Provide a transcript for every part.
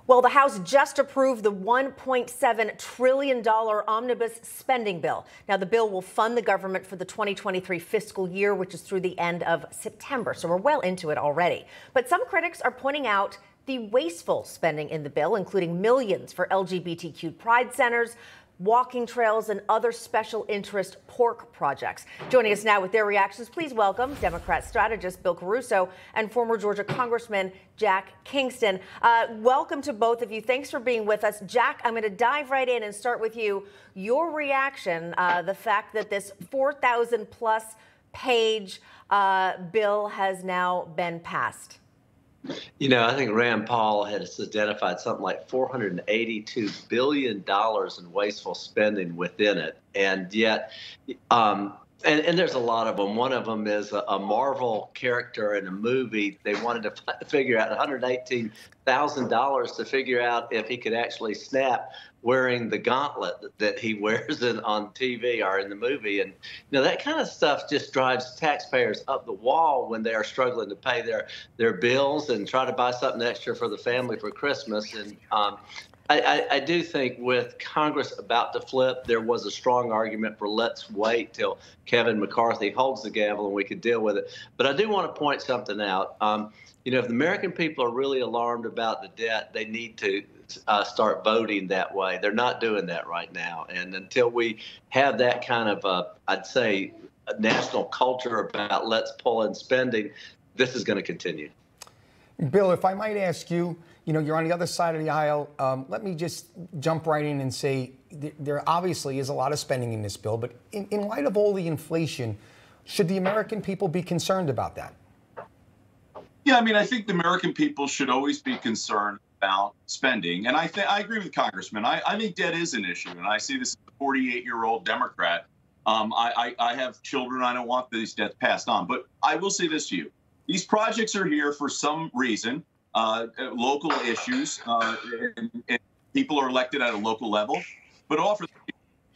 Well, the House just approved the $1.7 trillion omnibus spending bill. Now, the bill will fund the government for the 2023 fiscal year, which is through the end of September. So we're well into it already. But some critics are pointing out the wasteful spending in the bill, including millions for LGBTQ pride centers, walking trails, and other special interest pork projects. Joining us now with their reactions, please welcome Democrat strategist Bill Caruso and former Georgia Congressman Jack Kingston. Welcome to both of you. Thanks for being with us. Jack, I'm going to dive right in and start with you. Your reaction, the fact that this 4,000 plus page bill has now been passed. You know, I think Rand Paul has identified something like $482 billion in wasteful spending within it. And yet, and there's a lot of them. One of them is a Marvel character in a movie. They wanted to figure out $118,000 to figure out if he could actually snap wearing the gauntlet that he wears on TV or in the movie. And, you know, that kind of stuff just drives taxpayers up the wall when they are struggling to pay their bills and try to buy something extra for the family for Christmas. And I do think with Congress about to flip, there was a strong argument for let's wait till Kevin McCarthy holds the gavel and we could deal with it. But I do want to point something out. You know, if the American people are really alarmed about the debt, they need to start voting that way. They're not doing that right now. And until we have that kind of, I'd say, a national culture about let's pull in spending, this is going to continue. Bill, if I might ask you, you know, you're on the other side of the aisle. Let me just jump right in and say there obviously is a lot of spending in this bill, but in light of all the inflation, should the American people be concerned about that? Yeah, I mean, I think the American people should always be concerned about spending. And I agree with Congressman. I think debt is an issue. And I see this as a 48-year-old Democrat. I have children. I don't want these debts passed on. But I will say this to you. These projects are here for some reason, local issues, and people are elected at a local level. But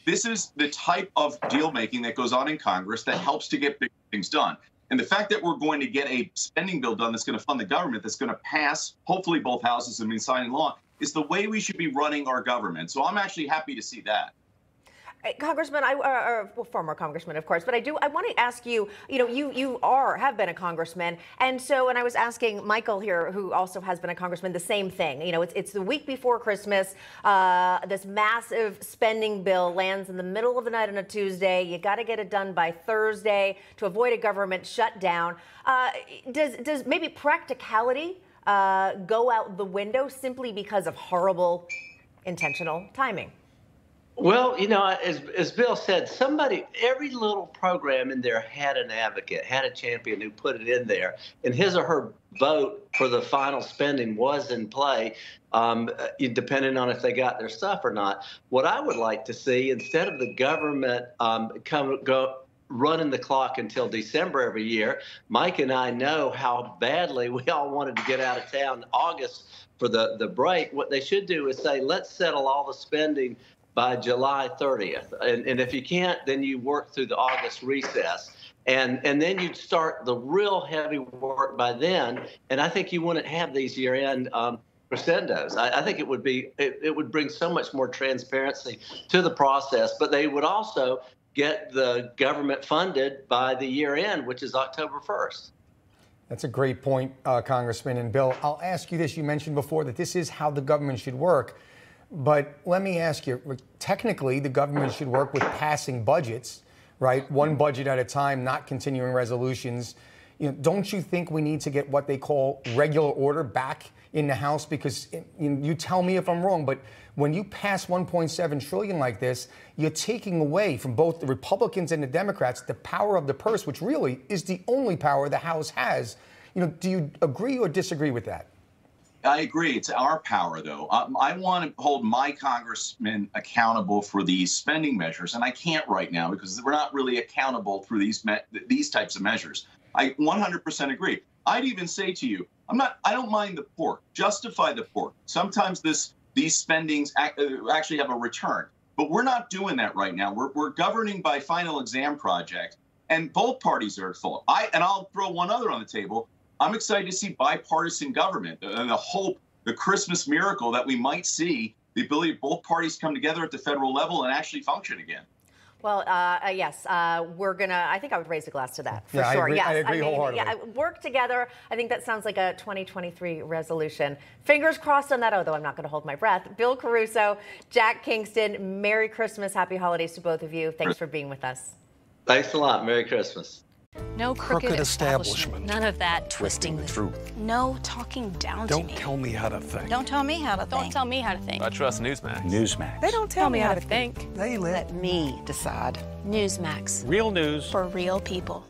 this is the type of deal making that goes on in Congress that helps to get big things done. And the fact that we're going to get a spending bill done that's going to fund the government, that's going to pass, hopefully both houses and be signing law, is the way we should be running our government. So I'm actually happy to see that. Congressman, well, former congressman, of course, but I want to ask you, you know, you have been a congressman. And I was asking Michael here, who also has been a congressman, the same thing. You know, it's the week before Christmas. This massive spending bill lands in the middle of the night on a Tuesday. You got to get it done by Thursday to avoid a government shutdown. Does maybe practicality go out the window simply because of horrible intentional timing? Well, you know, as Bill said, every little program in there had an advocate, had a champion who put it in there, and his or her vote for the final spending was in play, depending on if they got their stuff or not. What I would like to see, instead of the government running the clock until December every year, Mike and I know how badly we all wanted to get out of town in August for the break. What they should do is say, let's settle all the spending by July 30th. And if you can't, then you work through the August recess. And then you'd start the real heavy work by then. And I think you wouldn't have these year-end crescendos. I think it would bring so much more transparency to the process, but they would also get the government funded by the year end, which is October 1st. That's a great point, Congressman. And Bill, I'll ask you this. You mentioned before that this is how the government should work. But let me ask you, technically, the government should work with passing budgets, right? One budget at a time, not continuing resolutions. You know, don't you think we need to get what they call regular order back in the House? Because you tell me if I'm wrong, but when you pass $1.7 trillion like this, you're taking away from both the Republicans and the Democrats the power of the purse, which really is the only power the House has. You know, do you agree or disagree with that? I agree. It's our power, though. I want to hold my congressmen accountable for these spending measures, and I can't right now because we're not really accountable through these types of measures. I 100% agree. I'd even say to you, I don't mind the pork. Justify the pork. Sometimes these spendings actually have a return, but we're not doing that right now. We're governing by final exam project, and both parties are at fault. And I'll throw one other on the table. I'm excited to see bipartisan government and the hope the Christmas miracle that we might see, the ability of both parties come together at the federal level and actually function again. Well, yes, we're going to, I think I would raise a glass to that, for Yeah, sure. I agree, Yes, I agree wholeheartedly. Yeah, work together. I think that sounds like a 2023 resolution. Fingers crossed on that, although I'm not going to hold my breath. Bill Caruso, Jack Kingston, Merry Christmas, Happy Holidays to both of you. Thanks for being with us. Thanks a lot. Merry Christmas. No crooked establishment. None of that twisting the truth. No talking down to me. Don't tell me how to think. Don't tell me how to think. Don't tell me how to think. I trust Newsmax. Newsmax. They don't tell me how to think. They let me decide. Newsmax. real news For real people.